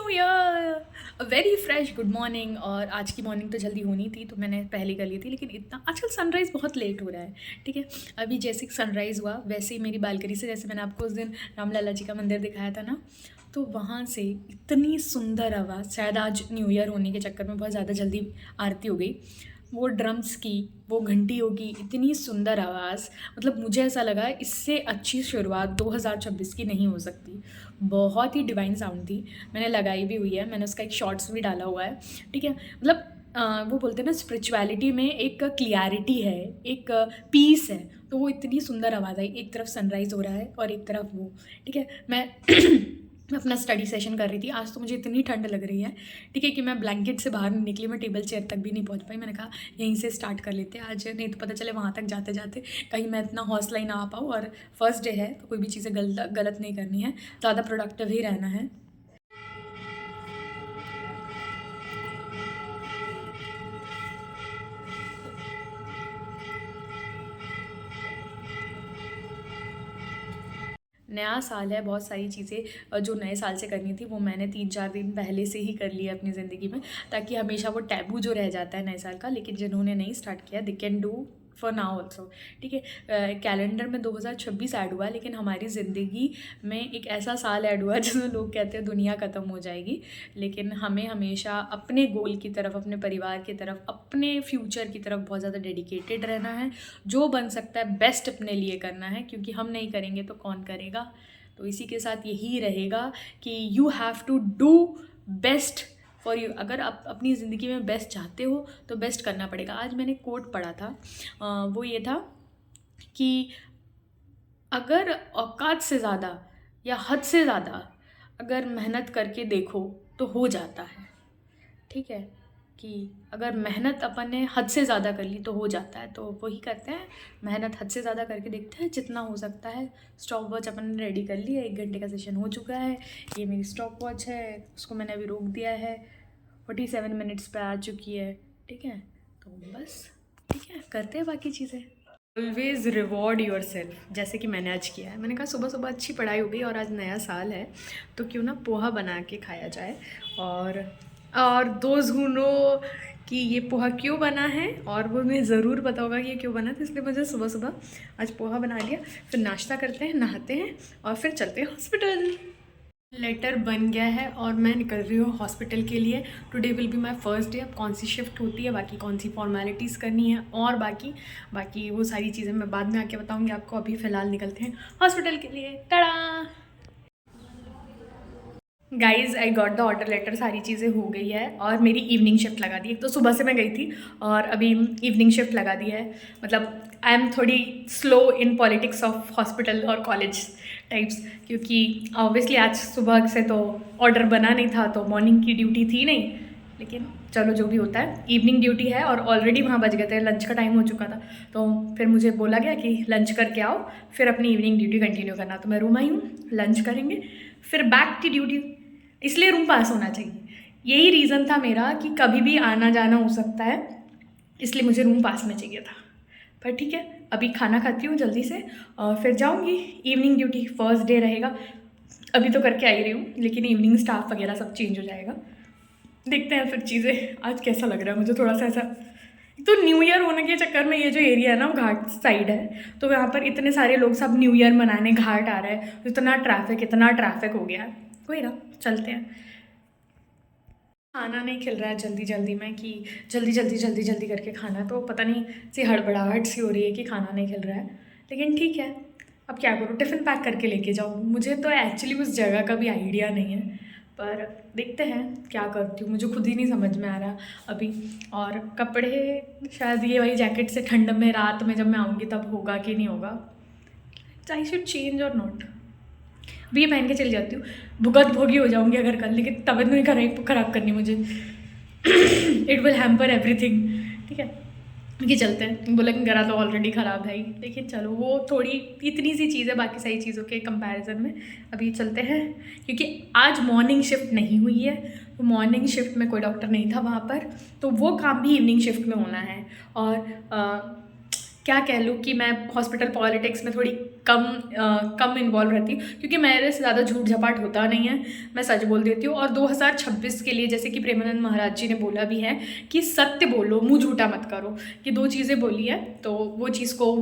New year, very fresh good morning. और आज की मॉर्निंग तो जल्दी होनी थी तो मैंने पहले कर ली थी, लेकिन इतना आजकल सनराइज़ बहुत लेट हो रहा है। ठीक है, अभी जैसे सनराइज़ हुआ वैसे ही मेरी बालकनी से, जैसे मैंने आपको उस दिन रामलला जी का मंदिर दिखाया था ना, तो वहाँ से इतनी सुंदर आवाज़, शायद आज न्यू ईयर होने के चक्कर में बहुत ज़्यादा जल्दी आरती हो गई, वो ड्रम्स की, वो घंटियों की इतनी सुंदर आवाज़, मतलब मुझे ऐसा लगा इससे अच्छी शुरुआत 2026 की नहीं हो सकती। बहुत ही डिवाइन साउंड थी। मैंने लगाई भी हुई है, मैंने उसका एक शॉर्ट्स भी डाला हुआ है। ठीक है, मतलब वो बोलते हैं ना स्पिरिचुअलिटी में एक क्लियरिटी है, एक पीस है, तो वो इतनी सुंदर आवाज़ आई। एक तरफ सनराइज़ हो रहा है और एक तरफ वो। ठीक है, मैं मैं अपना स्टडी सेशन कर रही थी। आज तो मुझे इतनी ठंड लग रही है, ठीक है, कि मैं ब्लैंकेट से बाहर नहीं निकली, मैं टेबल चेयर तक भी नहीं पहुंच पाई। मैंने कहा यहीं से स्टार्ट कर लेते हैं आज, नहीं तो पता चले वहाँ तक जाते जाते कहीं मैं इतना हौसला ही ना आ पाऊँ। और फर्स्ट डे है तो कोई भी चीज़ें गलत नहीं करनी है, ज़्यादा प्रोडक्टिव ही रहना है। नया साल है, बहुत सारी चीज़ें जो नए साल से करनी थी वो मैंने 3-4 दिन पहले से ही कर लिया अपनी ज़िंदगी में, ताकि हमेशा वो टैबू जो रह जाता है नए साल का, लेकिन जिन्होंने नहीं स्टार्ट किया they can do for now also. ठीक है, कैलेंडर में 2026 ऐड हुआ, लेकिन हमारी ज़िंदगी में एक ऐसा साल ऐड हुआ जिसमें लोग कहते हैं दुनिया ख़त्म हो जाएगी, लेकिन हमें हमेशा अपने गोल की तरफ, अपने परिवार की तरफ, अपने फ्यूचर की तरफ बहुत ज़्यादा डेडिकेटेड रहना है। जो बन सकता है बेस्ट अपने लिए करना है, क्योंकि हम नहीं करेंगे तो कौन करेगा। तो इसी के साथ यही रहेगा कि you have to do best for you. अगर आप अपनी ज़िंदगी में बेस्ट चाहते हो तो बेस्ट करना पड़ेगा। आज मैंने कोट पढ़ा था, वो ये था कि अगर औकात से ज़्यादा या हद से ज़्यादा अगर मेहनत करके देखो तो हो जाता है। ठीक है, कि अगर मेहनत अपन ने हद से ज़्यादा कर ली तो हो जाता है, तो वही करते हैं, मेहनत हद से ज़्यादा करके देखते हैं जितना हो सकता है। स्टॉप वॉच अपन ने रेडी कर लिया, 1 घंटे का सेशन हो चुका है। ये मेरी स्टॉप वॉच है, उसको मैंने अभी रोक दिया है, 47 मिनट्स पे आ चुकी है। ठीक है, तो बस ठीक है, करते हैं बाकी चीज़ें। ऑलवेज़ रिवॉर्ड योर सेल्फ, जैसे कि मैंने आज किया है। मैंने कहा सुबह सुबह अच्छी पढ़ाई हो गई और आज नया साल है तो क्यों ना पोहा बना के खाया जाए। और दोज हु नो कि ये पोहा क्यों बना है, और वो मुझे ज़रूर पता होगा कि ये क्यों बना, तो इसलिए मुझे सुबह सुबह आज पोहा बना लिया। फिर नाश्ता करते हैं, नहाते हैं और फिर चलते हैं हॉस्पिटल। लेटर बन गया है और मैं निकल रही हूँ हॉस्पिटल के लिए। Today will be my first day. अब कौन सी शिफ्ट होती है, बाकी कौन सी फॉर्मेलिटीज़ करनी है, और बाकी वो सारी चीज़ें मैं बाद में आके बताऊँगी आपको। अभी फ़िलहाल निकलते हैं हॉस्पिटल के लिए। Tada guys, I got the order letter, सारी चीज़ें हो गई है और मेरी इवनिंग शिफ्ट लगा दी है। तो सुबह से मैं गई थी और अभी इवनिंग शिफ्ट लगा दी है। मतलब आई एम थोड़ी slow in politics of hospital और कॉलेज टाइप्स, क्योंकि ऑब्वियसली आज सुबह से तो ऑर्डर बना नहीं था, तो मॉर्निंग की ड्यूटी थी नहीं, लेकिन चलो जो भी होता है, इवनिंग ड्यूटी है। और ऑलरेडी वहाँ बज गए थे, लंच का टाइम हो चुका था, तो फिर मुझे बोला गया कि लंच करके आओ, फिर अपनी इवनिंग ड्यूटी कंटिन्यू करना। तो मैं रूम आई हूँ, लंच करेंगे, फिर बैक की ड्यूटी। इसलिए रूम पास होना चाहिए, यही रीज़न था मेरा कि कभी भी आना जाना हो सकता है, इसलिए मुझे रूम पास में चाहिए था। पर ठीक है, अभी खाना खाती हूँ जल्दी से और फिर जाऊँगी इवनिंग ड्यूटी। फर्स्ट डे रहेगा, अभी तो करके आई रही हूँ, लेकिन इवनिंग स्टाफ वगैरह सब चेंज हो जाएगा। देखते हैं फिर चीज़ें। आज कैसा लग रहा है मुझे, थोड़ा सा ऐसा, तो न्यू ईयर होने के चक्कर में ये जो एरिया है ना वो घाट साइड है, तो यहाँ पर इतने सारे लोग सब न्यू ईयर मनाने घाट आ रहे हैं, इतना ट्रैफिक हो गया है। कोई ना, चलते हैं। खाना नहीं खिल रहा है जल्दी जल्दी में, कि जल्दी करके खाना, तो पता नहीं सी हड़बड़ाहट सी हो रही है कि खाना नहीं खिल रहा है। लेकिन ठीक है, अब क्या करूँ, टिफ़िन पैक करके लेके जाऊँ। मुझे तो एक्चुअली उस जगह का भी आइडिया नहीं है, पर देखते हैं क्या करती हूँ, मुझे खुद ही नहीं समझ में आ रहा अभी। और कपड़े शायद ये वाली जैकेट से ठंड में रात में जब मैं आऊँगी तब होगा कि नहीं होगा, आई शुड चेंज और नॉट। अभी ये पहन के चली जाती हूँ, भुगत भोगी हो जाऊँगी अगर कल, लेकिन तबीयत नहीं खराब करनी मुझे। It will hamper everything. ठीक है, कि चलते हैं। बोला कि गला तो ऑलरेडी ख़राब है ही, लेकिन चलो वो थोड़ी इतनी सी चीज़ है बाकी सारी चीज़ों के कंपैरिजन में। अभी चलते हैं, क्योंकि आज मॉर्निंग शिफ्ट नहीं हुई है, तो मॉर्निंग शिफ्ट में कोई डॉक्टर नहीं था वहाँ पर, तो वो काम भी इवनिंग शिफ्ट में होना है। और क्या कह लूँ कि मैं हॉस्पिटल पॉलिटिक्स में थोड़ी कम इन्वॉल्व रहती हूँ, क्योंकि मेरे से ज़्यादा झूठ झपाट होता नहीं है, मैं सच बोल देती हूँ। और 2026 के लिए जैसे कि प्रेमानंद महाराज जी ने बोला भी है कि सत्य बोलो, मुँह झूठा मत करो, कि 2 चीज़ें बोली है, तो वो चीज़ को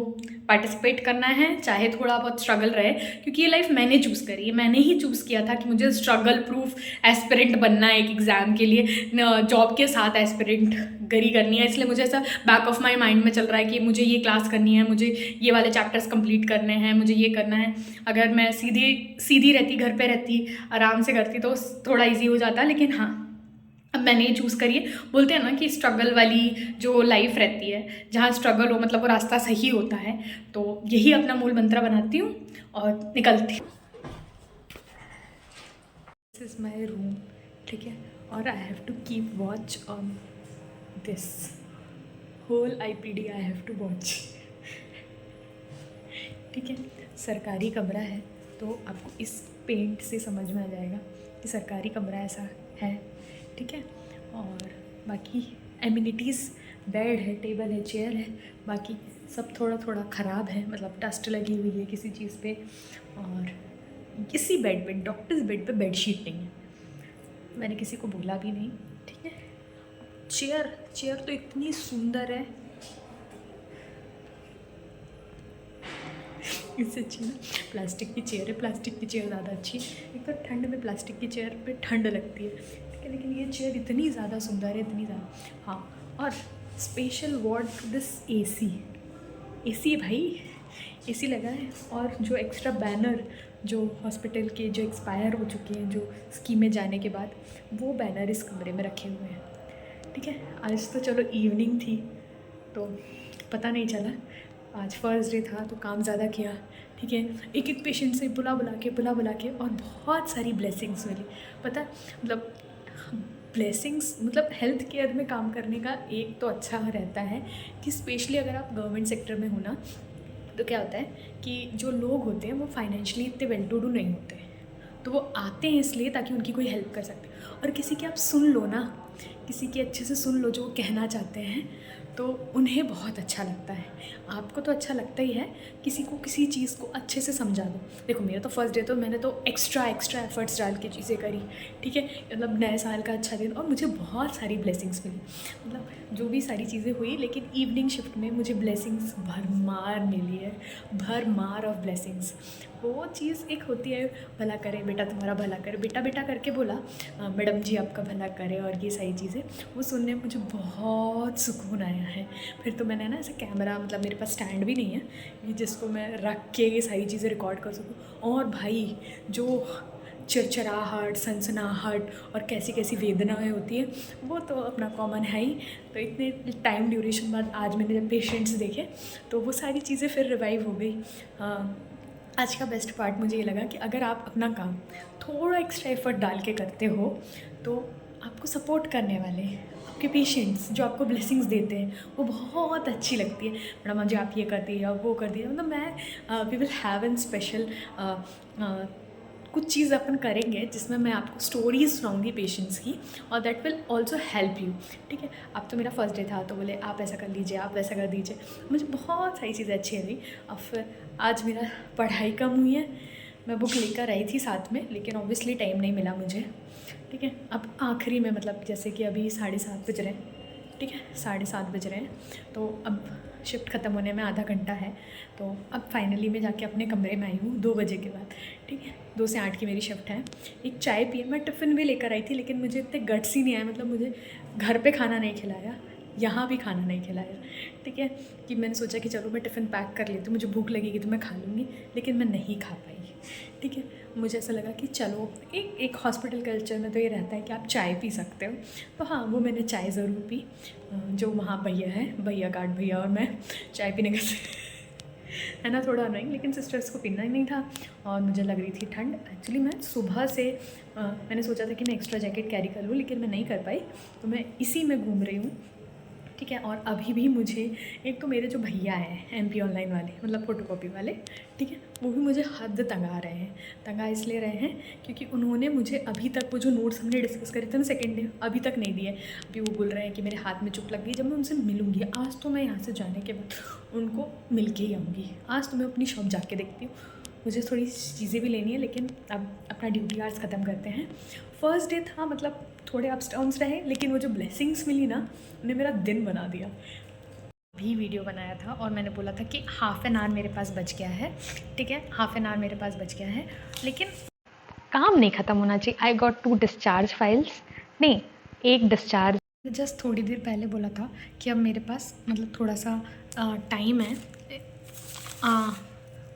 पार्टिसिपेट करना है, चाहे थोड़ा बहुत स्ट्रगल रहे, क्योंकि ये लाइफ मैंने चूज़ करी है, मैंने ही चूज़ किया था कि मुझे स्ट्रगल प्रूफ एस्पिरेंट बनना है एक एग्ज़ाम के लिए, जॉब के साथ एस्पिरेंट गरी करनी है। इसलिए मुझे ऐसा बैक ऑफ माई माइंड में चल रहा है कि मुझे ये क्लास करनी है, मुझे ये वाले चैप्टर्स कंप्लीट करने हैं, मुझे ये करना है। अगर मैं सीधी रहती, घर पे रहती, आराम से करती, तो थोड़ा ईजी हो जाता, लेकिन हाँ, अब मैंने ये चूज़ करी है। बोलते हैं ना कि स्ट्रगल वाली जो लाइफ रहती है, जहाँ स्ट्रगल हो मतलब वो रास्ता सही होता है, तो यही अपना मूल मंत्र बनाती हूँ और निकलती हूँ। दिस इज़ माई रूम, ठीक है, और I have to keep watch on this whole IPD, I have to watch, ठीक है। सरकारी कमरा है, तो आपको इस पेंट से समझ में आ जाएगा कि सरकारी कमरा ऐसा है, ठीक है। और बाकी एमिनिटीज़, बेड है, टेबल है, चेयर है, बाकी सब थोड़ा थोड़ा ख़राब है, मतलब डस्ट लगी हुई है किसी चीज़ पे। और किसी बेड पे, डॉक्टर्स बेड पे बेडशीट नहीं है, मैंने किसी को बोला भी नहीं, ठीक है। चेयर तो इतनी सुंदर है, इससे अच्छी ना प्लास्टिक की चेयर है, प्लास्टिक की चेयर ज़्यादा अच्छी है। एक तो ठंड में प्लास्टिक की चेयर पे ठंड लगती है, ठीक है, लेकिन ये चेयर इतनी ज़्यादा सुंदर है, इतनी ज़्यादा। हाँ, और स्पेशल वार्ड दिस AC भाई, AC लगा है। और जो एक्स्ट्रा बैनर जो हॉस्पिटल के जो एक्सपायर हो चुके हैं, जो स्कीमें जाने के बाद, वो बैनर इस कमरे में रखे हुए हैं, ठीक है। आज तो चलो इवनिंग थी तो पता नहीं चला, आज फर्स्ट डे था तो काम ज़्यादा किया, ठीक है। एक पेशेंट से बुला बुला के और बहुत सारी ब्लेसिंग्स मिली। पता मतलब ब्लेसिंग्स, मतलब हेल्थ केयर में काम करने का एक तो अच्छा रहता है कि स्पेशली अगर आप गवर्नमेंट सेक्टर में हो ना, तो क्या होता है कि जो लोग होते हैं वो फाइनेंशियली इतने वेल टू डू नहीं होते, तो वो आते हैं इसलिए ताकि उनकी कोई हेल्प कर सकते। और किसी की आप सुन लो ना, किसी की अच्छे से सुन लो जो वो कहना चाहते हैं, तो उन्हें बहुत अच्छा लगता है। आपको तो अच्छा लगता ही है, किसी को किसी चीज़ को अच्छे से समझा दो। देखो मेरा तो फर्स्ट डे, तो मैंने तो एक्स्ट्रा एफर्ट्स डाल के चीज़ें करी, ठीक है। मतलब नए साल का अच्छा दिन, और मुझे बहुत सारी ब्लेसिंग्स मिली, मतलब जो भी सारी चीज़ें हुई, लेकिन इवनिंग शिफ्ट में मुझे ब्लेसिंग्स भरमार मिली है, भरमार ऑफ ब्लेसिंग्स। वो चीज़ एक होती है, भला करे बेटा, तुम्हारा भला करे बेटा, बेटा करके बोला, मैडम जी आपका भला करे, और ये सारी चीज़ें वो सुनने में मुझे बहुत सुकून आया है। फिर तो मैंने ना ऐसे कैमरा, मतलब मेरे पास स्टैंड भी नहीं है जिसको मैं रख के ये सारी चीज़ें रिकॉर्ड कर सकूँ। और भाई जो चिड़चिड़ाहट, सनसनाहट और कैसी कैसी वेदनाएं होती है, वो तो अपना कॉमन है ही। तो इतने टाइम ड्यूरेशन बाद आज मैंने जब पेशेंट्स देखे, तो वो सारी चीज़ें फिर रिवाइव हो गई। आज का बेस्ट पार्ट मुझे ये लगा कि अगर आप अपना काम थोड़ा एक्स्ट्रा एफर्ट डाल के करते हो, तो आपको सपोर्ट करने वाले आपके पेशेंट्स जो आपको ब्लेसिंग्स देते हैं, वो बहुत अच्छी लगती है। मैडम मुझे आप ये कर दिए, आप वो कर दिए, मतलब मैं we will have an special कुछ चीज़ अपन करेंगे जिसमें मैं आपको स्टोरीज सुनाऊंगी पेशेंट्स की, और that will also help you, ठीक है। अब तो मेरा फर्स्ट डे था, तो बोले आप ऐसा कर लीजिए, आप वैसा कर दीजिए, मुझे बहुत सारी चीज़ें अच्छी लगी। अब फिर आज मेरा पढ़ाई कम हुई है, मैं बुक लेकर आई थी साथ में, लेकिन ऑब्वियसली टाइम नहीं मिला मुझे, ठीक है। अब आखिरी में, मतलब जैसे कि अभी 7:30 बज रहे हैं, ठीक है, 7:30 बज रहे हैं, तो अब शिफ्ट ख़त्म होने में आधा घंटा है। तो अब फाइनली मैं जाके अपने कमरे में आई हूँ 2 बजे के बाद, ठीक है। 2 से 8 की मेरी शिफ्ट है। एक चाय पिए, मैं टिफ़िन भी लेकर आई थी, लेकिन मुझे इतने गट्स ही नहीं आए, मतलब मुझे घर पे खाना नहीं खिलाया, यहाँ भी खाना नहीं खिलाया, ठीक है। कि मैंने सोचा कि चलो मैं टिफ़िन पैक कर लेती हूँ, मुझे भूख लगेगी तो मैं खा लूँगी, लेकिन मैं नहीं खा पाई, ठीक है। मुझे ऐसा लगा कि चलो एक हॉस्पिटल कल्चर में तो ये रहता है कि आप चाय पी सकते हो, तो हाँ वो मैंने चाय ज़रूर पी। जो वहाँ भैया है, भैया गार्ड भैया और मैं चाय पीने का है ना, थोड़ा अनोइंग, लेकिन सिस्टर्स को पीना ही नहीं था और मुझे लग रही थी ठंड। एक्चुअली मैं सुबह से मैंने सोचा था कि मैं एक्स्ट्रा जैकेट कैरी कर लूँ, लेकिन मैं नहीं कर पाई, तो मैं इसी में घूम रही हूँ, ठीक है। और अभी भी मुझे एक तो मेरे जो भैया हैं MP ऑनलाइन वाले, मतलब फ़ोटोकॉपी वाले, ठीक है, वो भी मुझे हद तंगा रहे हैं। तंगा इसलिए रहे हैं क्योंकि उन्होंने मुझे अभी तक वो जो नोट्स हमने डिस्कस करे थे ना सेकेंड डे, अभी तक नहीं दिए। अभी वो बोल रहे हैं कि मेरे हाथ में चुप लग गई। जब मैं उनसे मिलूँगी आज, तो मैं यहाँ से जाने के बाद उनको मिल के ही आऊँगी। आज तो मैं अपनी शॉप जाके देखती हूँ, मुझे थोड़ी चीज़ें भी लेनी है, लेकिन अब अपना ड्यूटी आवर्स ख़त्म करते हैं। फर्स्ट डे था, मतलब थोड़े अप्स डाउन्स रहे, लेकिन वो जो ब्लेसिंग्स मिली ना, उन्हें मेरा दिन बना दिया। भी वीडियो बनाया था और मैंने बोला था कि हाफ़ एन आवर मेरे पास बच गया है, ठीक है, हाफ़ एन आवर मेरे पास बच गया है, लेकिन काम नहीं ख़त्म होना चाहिए। आई गॉट 2 डिस्चार्ज फाइल्स, नहीं 1 डिस्चार्ज। जस्ट थोड़ी देर पहले बोला था कि अब मेरे पास मतलब थोड़ा सा टाइम है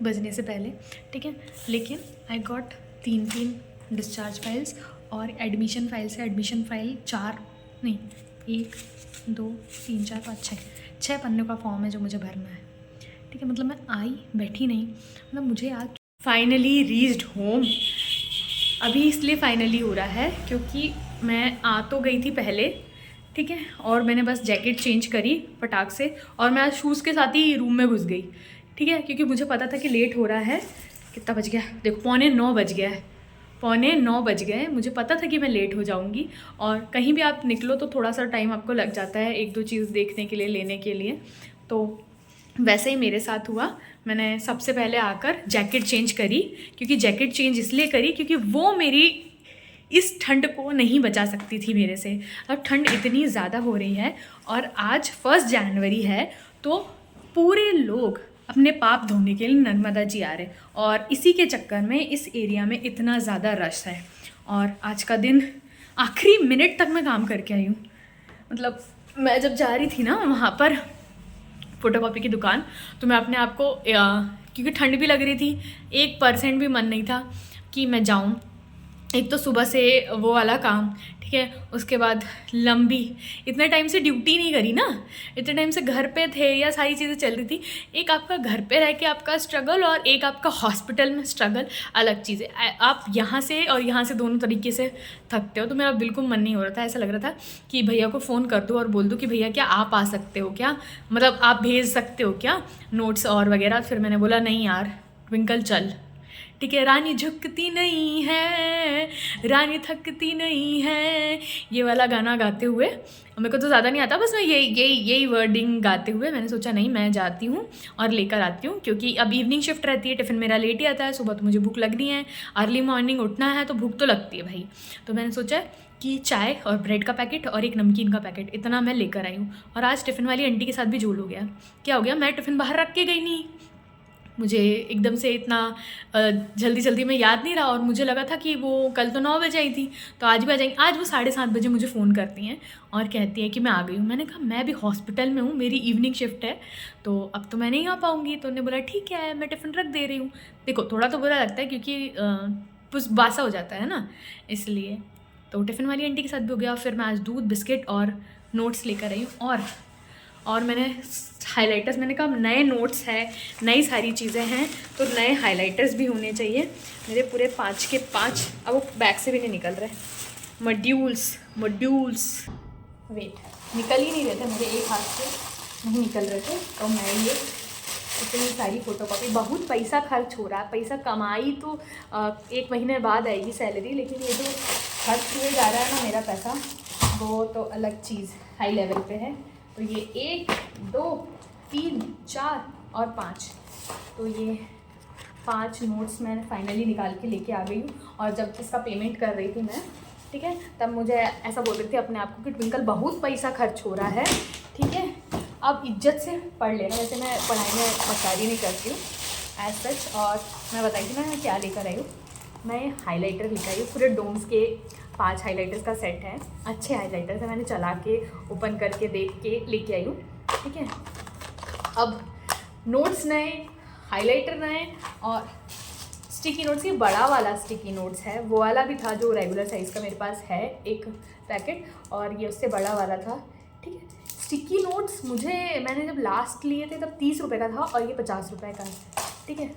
बजने से पहले, ठीक है, लेकिन आई गॉट 3 डिस्चार्ज फाइल्स और एडमिशन फाइल से एडमिशन फाइल 4 नहीं 1 2 3 4 5 6 पन्नों का फॉर्म है जो मुझे भरना है, ठीक है। मतलब मैं आई बैठी नहीं, मतलब मुझे आज फाइनली रीच्ड होम। अभी इसलिए फाइनली हो रहा है क्योंकि मैं आ तो गई थी पहले, ठीक है, और मैंने बस जैकेट चेंज करी फटाक से और मैं आज शूज़ के साथ ही रूम में घुस गई, ठीक है, क्योंकि मुझे पता था कि लेट हो रहा है। कितना बज गया देखो, 8:45 बज गया है, 8:45 बज गए। मुझे पता था कि मैं लेट हो जाऊंगी और कहीं भी आप निकलो तो थोड़ा सा टाइम आपको लग जाता है 1-2 चीज़ देखने के लिए, लेने के लिए। तो वैसे ही मेरे साथ हुआ। मैंने सबसे पहले आकर जैकेट चेंज करी, क्योंकि जैकेट चेंज इसलिए करी क्योंकि वो मेरी इस ठंड को नहीं बचा सकती थी मेरे से। अब ठंड इतनी ज़्यादा हो रही है और आज 1 जनवरी है, तो पूरे लोग अपने पाप धोने के लिए नर्मदा जी आ रहे, और इसी के चक्कर में इस एरिया में इतना ज़्यादा रश है। और आज का दिन आखिरी मिनट तक मैं काम करके आई हूँ। मतलब मैं जब जा रही थी ना वहाँ पर फ़ोटोकॉपी की दुकान, तो मैं अपने आप को क्योंकि ठंड भी लग रही थी, 1% भी मन नहीं था कि मैं जाऊँ। एक तो सुबह से वो वाला काम, ठीक है, उसके बाद लंबी इतने टाइम से ड्यूटी नहीं करी ना, इतने टाइम से घर पे थे या सारी चीज़ें चल रही थी। एक आपका घर पे रह के आपका स्ट्रगल और एक आपका हॉस्पिटल में स्ट्रगल, अलग चीज़ है। आप यहाँ से और यहाँ से दोनों तरीके से थकते हो। तो मेरा बिल्कुल मन नहीं हो रहा था, ऐसा लग रहा था कि भैया को फ़ोन कर दूँ और बोल दूँ कि भैया क्या आप आ सकते हो क्या, मतलब आप भेज सकते हो क्या नोट्स और वगैरह। फिर मैंने बोला नहीं यार ट्विंकल चल, ठीक है, रानी झुकती नहीं है, रानी थकती नहीं है, ये वाला गाना गाते हुए, मेरे को तो ज़्यादा नहीं आता, बस मैं यही वर्डिंग गाते हुए मैंने सोचा नहीं मैं जाती हूँ और लेकर आती हूँ, क्योंकि अब इवनिंग शिफ्ट रहती है, टिफ़िन मेरा लेट ही आता है, सुबह तो मुझे भूख लगनी है, अर्ली मॉर्निंग उठना है तो भूख तो लगती है भाई। तो मैंने सोचा कि चाय और ब्रेड का पैकेट और एक नमकीन का पैकेट इतना मैं लेकर आई हूँ। और आज टिफ़िन वाली आंटी के साथ भी झोल हो गया। क्या हो गया, मैं टिफ़िन बाहर रख के गई नहीं, मुझे एकदम से इतना जल्दी में याद नहीं रहा, और मुझे लगा था कि वो कल तो 9 बजे आई थी तो आज भी आ जाएंगी। आज वो 7:30 बजे मुझे फ़ोन करती हैं और कहती हैं कि मैं आ गई हूँ। मैंने कहा मैं भी हॉस्पिटल में हूँ, मेरी इवनिंग शिफ्ट है, तो अब तो मैं नहीं आ पाऊँगी। तो उन्होंने बोला ठीक है मैं टिफ़िन रख दे रही हूँ। देखो थोड़ा तो बुरा लगता है क्योंकि कुछ बासा हो जाता है ना, इसलिए। तो टिफ़िन वाली आंटी के साथ भी हो गया। फिर मैं आज दूध बिस्किट और नोट्स लेकर आई हूँ, और मैंने हाइलाइटर्स, मैंने कहा नए नोट्स हैं, नई सारी चीज़ें हैं, तो नए हाइलाइटर्स भी होने चाहिए। मेरे पूरे 5 के 5 अब वो बैग से भी नहीं निकल रहे मॉड्यूल्स वेट निकल ही नहीं रहे थे, मेरे एक हाथ से नहीं निकल रहे थे। तो मैं ये इतनी सारी फ़ोटोकॉपी, बहुत पैसा खर्च हो रहा है। पैसा कमाई तो 1 महीने बाद आएगी सैलरी, लेकिन ये जो खर्च हुए जा रहा है ना मेरा पैसा, वो तो अलग चीज़ हाई लेवल पे है। तो ये 1 2 3 4 और 5, तो ये 5 नोट्स मैं फाइनली निकाल के लेके आ गई हूँ। और जब इसका पेमेंट कर रही थी मैं, ठीक है, तब मुझे ऐसा बोल रही थी अपने आप को कि ट्विंकल बहुत पैसा खर्च हो रहा है, ठीक है, अब इज्जत से पढ़ लेना। वैसे मैं पढ़ाई में मस्तारी नहीं करती हूँ एज सच। और मैं बताई थी मैं क्या लेकर आई हूँ, मैं हाइलाइटर लेकर आई हूँ, पूरे डोम्स के 5 हाइलाइटर्स का सेट है। अच्छे हाइलाइटर्स है, मैंने चला के ओपन करके देख के लेके आई हूँ, ठीक है। अब नोट्स नए, हाइलाइटर नए, और स्टिकी नोट्स, ये बड़ा वाला स्टिकी नोट्स है, वो वाला भी था जो रेगुलर साइज़ का मेरे पास है एक पैकेट, और ये उससे बड़ा वाला था, ठीक है। स्टिकी नोट्स मैंने जब लास्ट लिए थे तब 30 रुपये का था और ये 50 रुपये का है, ठीक है।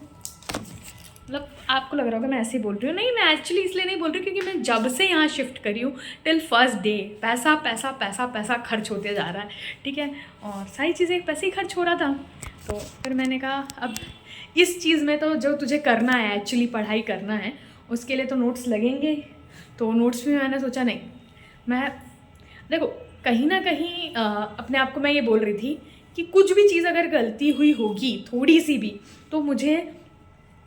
मतलब आपको लग रहा होगा मैं ऐसे ही बोल रही हूँ, नहीं मैं एक्चुअली इसलिए नहीं बोल रही क्योंकि मैं जब से यहाँ शिफ्ट करी हूँ टिल फर्स्ट डे पैसा पैसा पैसा पैसा खर्च होते जा रहा है, ठीक है, और सारी चीज़ें पैसे ही खर्च हो रहा था। तो फिर मैंने कहा अब इस चीज़ में तो जो तुझे करना है एक्चुअली पढ़ाई करना है उसके लिए तो नोट्स लगेंगे। तो नोट्स भी मैंने सोचा नहीं, मैं देखो कहीं ना कहीं अपने आप को मैं ये बोल रही थी कि कुछ भी चीज़ अगर गलती हुई होगी थोड़ी सी भी तो मुझे,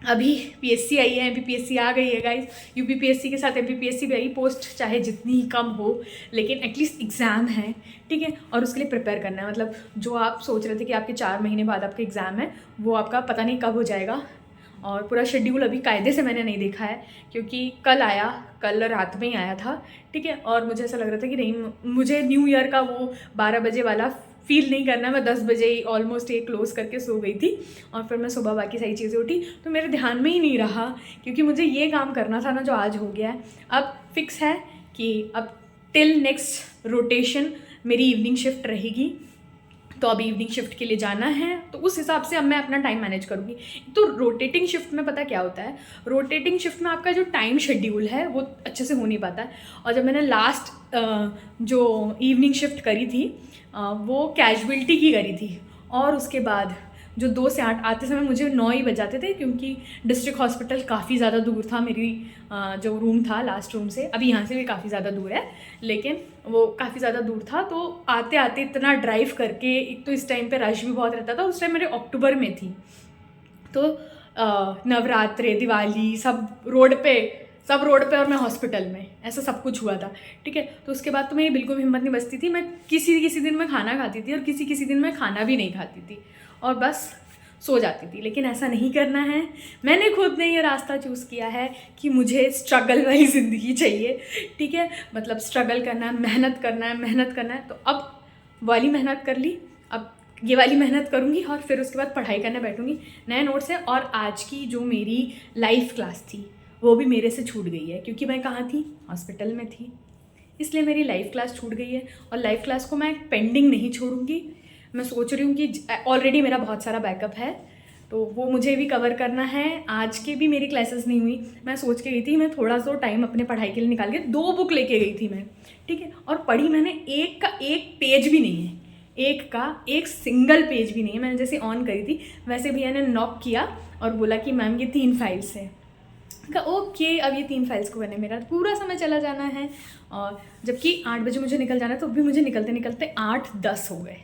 अभी पीएससी आई है, एमपीपीएससी आ गई है गाइस, यूपीपीएससी के साथ एमपीपीएससी भी आई, पोस्ट चाहे जितनी ही कम हो लेकिन एटलीस्ट एग्ज़ाम है, ठीक है, और उसके लिए प्रिपेयर करना है। मतलब जो आप सोच रहे थे कि आपके 4 महीने बाद आपका एग्ज़ाम है वो आपका पता नहीं कब हो जाएगा, और पूरा शेड्यूल अभी कायदे से मैंने नहीं देखा है क्योंकि कल रात में ही आया था, ठीक है, और मुझे ऐसा लग रहा था कि नहीं मुझे न्यू ईयर का वो 12 बजे वाला फील नहीं करना। मैं 10 बजे ही ऑलमोस्ट ये क्लोज करके सो गई थी और फिर मैं सुबह बाकी सारी चीज़ें उठी तो मेरे ध्यान में ही नहीं रहा क्योंकि मुझे ये काम करना था ना जो आज हो गया है। अब फिक्स है कि अब टिल नेक्स्ट रोटेशन मेरी इवनिंग शिफ्ट रहेगी, तो अभी इवनिंग शिफ्ट के लिए जाना है तो उस हिसाब से अब मैं अपना टाइम मैनेज करूँगी। तो रोटेटिंग शिफ्ट में पता क्या होता है, रोटेटिंग शिफ्ट में आपका जो टाइम शेड्यूल है वो अच्छे से हो नहीं पाता है। और जब मैंने लास्ट जो इवनिंग शिफ्ट करी थी वो कैजुअलिटी की करी थी, और उसके बाद जो 2 से 8 आते समय मुझे 9 ही बज जाते थे क्योंकि डिस्ट्रिक्ट हॉस्पिटल काफ़ी ज़्यादा दूर था मेरी जो रूम था लास्ट रूम से, अभी यहाँ से भी काफ़ी ज़्यादा दूर है लेकिन वो काफ़ी ज़्यादा दूर था। तो आते आते इतना ड्राइव करके, एक तो इस टाइम पे रश भी बहुत रहता था, उस टाइम मेरे अक्टूबर में थी, तो नवरात्रे दिवाली सब रोड पे और मैं हॉस्पिटल में, ऐसा सब कुछ हुआ था, ठीक है। तो उसके बाद तो मेरी बिल्कुल हिम्मत नहीं बचती थी, मैं किसी दिन मैं खाना खाती थी और किसी दिन मैं खाना भी नहीं खाती थी और बस सो जाती थी। लेकिन ऐसा नहीं करना है, मैंने खुद ने ये रास्ता चूज़ किया है कि मुझे स्ट्रगल वाली ज़िंदगी चाहिए, ठीक है, मतलब स्ट्रगल करना है, मेहनत करना है। तो अब वाली मेहनत कर ली, अब ये वाली मेहनत करूँगी और फिर उसके बाद पढ़ाई करने बैठूँगी। नए नोट्स है, और आज की जो मेरी लाइव क्लास थी वो भी मेरे से छूट गई है क्योंकि मैं कहाँ थी, हॉस्पिटल में थी, इसलिए मेरी लाइव क्लास छूट गई है। और लाइव क्लास को मैं पेंडिंग नहीं छोड़ूंगी, मैं सोच रही हूँ कि ऑलरेडी मेरा बहुत सारा बैकअप है तो वो मुझे भी कवर करना है। आज के भी मेरी क्लासेस नहीं हुई, मैं सोच के गई थी मैं थोड़ा सा टाइम अपने पढ़ाई के लिए निकाल के 2 बुक लेके गई थी मैं, ठीक है, और पढ़ी मैंने एक का एक पेज भी नहीं है, एक का एक सिंगल पेज भी नहीं है। मैंने जैसे ऑन करी थी वैसे भैया ने नॉक किया और बोला कि मैम ये 3 फाइल्स है, कहा ओके, अब ये 3 फाइल्स को करने मेरा पूरा समय चला जाना है। और जबकि 8 बजे मुझे निकल जाना है तो भी मुझे निकलते निकलते 8-10 हो गए।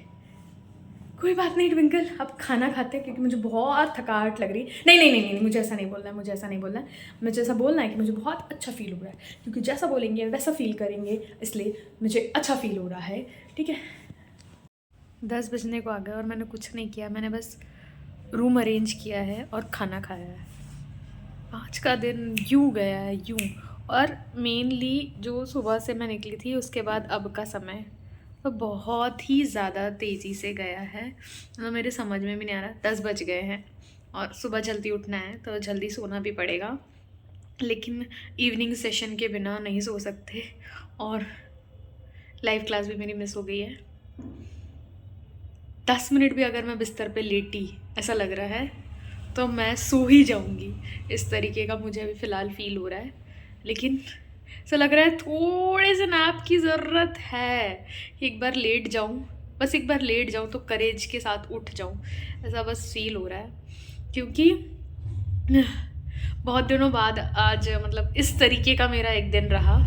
कोई बात नहीं ट्विंकल, अब खाना खाते हैं क्योंकि मुझे बहुत थकावट लग रही है। नहीं, मुझे ऐसा नहीं बोलना है, मुझे ऐसा बोलना है कि मुझे बहुत अच्छा फील हो रहा है क्योंकि जैसा बोलेंगे वैसा फील करेंगे, इसलिए मुझे अच्छा फील हो रहा है, ठीक है। 10 बजने को आ गया और मैंने कुछ नहीं किया, मैंने बस रूम अरेंज किया है और खाना खाया है। आज का दिन यूँ गया है यूँ, और मेनली जो सुबह से मैं निकली थी उसके बाद अब का समय तो बहुत ही ज़्यादा तेज़ी से गया है, मतलब मेरे समझ में भी नहीं आ रहा। 10 बज गए हैं और सुबह जल्दी उठना है तो जल्दी सोना भी पड़ेगा, लेकिन इवनिंग सेशन के बिना नहीं सो सकते, और लाइव क्लास भी मेरी मिस हो गई है। 10 मिनट भी अगर मैं बिस्तर पे लेटी ऐसा लग रहा है तो मैं सो ही जाऊंगी, इस तरीके का मुझे अभी फ़िलहाल फील हो रहा है। लेकिन ऐसा लग रहा है थोड़े से नैप की ज़रूरत है, एक बार लेट जाऊं, बस एक बार लेट जाऊं तो करेज के साथ उठ जाऊं, ऐसा बस फील हो रहा है। क्योंकि बहुत दिनों बाद आज मतलब इस तरीके का मेरा एक दिन रहा,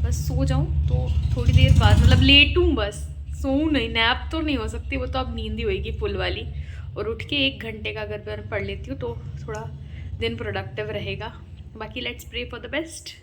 बस सो जाऊं तो थोड़ी देर बाद मतलब लेटूं, बस सोऊं नहीं, नैप तो नहीं हो सकती, वो तो अब नींद ही होएगी फुल वाली, और उठ के 1 घंटे का अगर मैं पढ़ लेती हूँ तो थोड़ा दिन प्रोडक्टिव रहेगा। बाकी let's pray for the best.